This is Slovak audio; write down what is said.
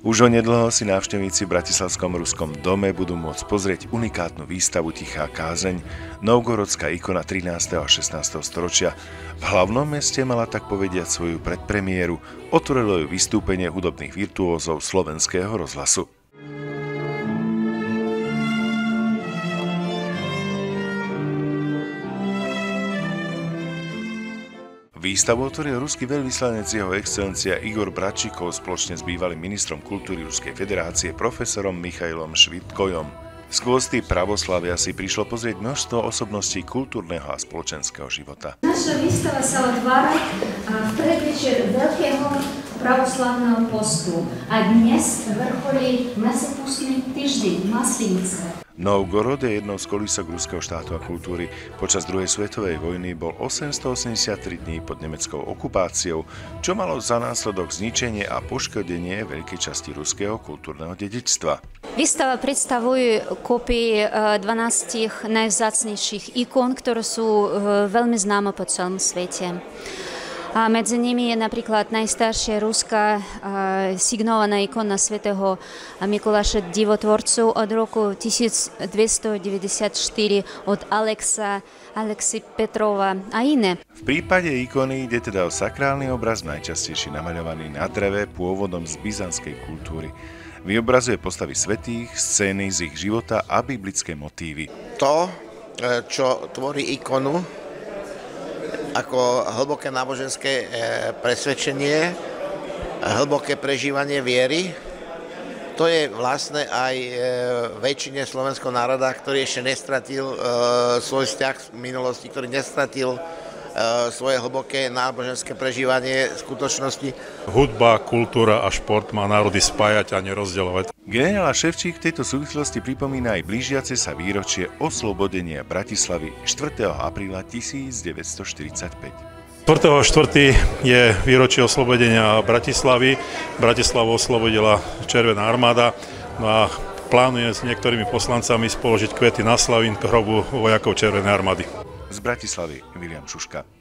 Už onedlho si návštevníci v Bratislavskom Ruskom dome budú môcť pozrieť unikátnu výstavu Tichá kázeň, novgorodská ikona 13. a 16. storočia. V hlavnom meste mala tak povediať svoju predpremiéru, otvorilo ju vystúpenie hudobných virtuózov Slovenského rozhlasu. Výstavu otvoril ruský veľvyslanec jeho excelencia Igor Bratčikov spoločne s bývalým ministrom kultúry Ruskej federácie profesorom Michailom Švitkojom. Skôsty pravoslavia si prišlo pozrieť množstvo osobností kultúrneho a spoločenského života. Naša výstava sa otvára v predvečer Veľkého pravoslavného postu a dnes vrcholí Mesopustný týždeň, Maslenice. Novgorod je jednou z kolísok ruského štátu a kultúry. Počas druhej svetovej vojny bol 883 dní pod nemeckou okupáciou, čo malo za následok zničenie a poškodenie veľkej časti ruského kultúrneho dedičstva. Výstava predstavuje kopie 12 najvzácnejších ikon, ktoré sú veľmi známe po celom svete. A medzi nimi je napríklad najstaršia ruská signovaná ikona svätého Mikuláša Divotvorcu od roku 1294 od Alexi Petrova a iné. V prípade ikony ide teda o sakrálny obraz, najčastejšie namaľovaný na dreve, pôvodom z byzantskej kultúry. Vyobrazuje postavy svätých, scény z ich života a biblické motívy. To, čo tvorí ikonu, ako hlboké náboženské presvedčenie, hlboké prežívanie viery. To je vlastne aj väčšine slovenského národa, ktorý ešte nestratil svoj vzťah v minulosti, ktorý nestratil svoje hlboké náboženské prežívanie skutočnosti. Hudba, kultúra a šport má národy spájať a nerozdeľovať. Generál Ševčík v tejto súvislosti pripomína aj blížiace sa výročie oslobodenia Bratislavy 4. apríla 1945. 4.4. je výročie oslobodenia Bratislavy. Bratislavu oslobodila Červená armáda, no a plánuje s niektorými poslancami spoložiť kvety na Slavín k hrobu vojakov Červenej armády. Z Bratislavy Viliam Šuška.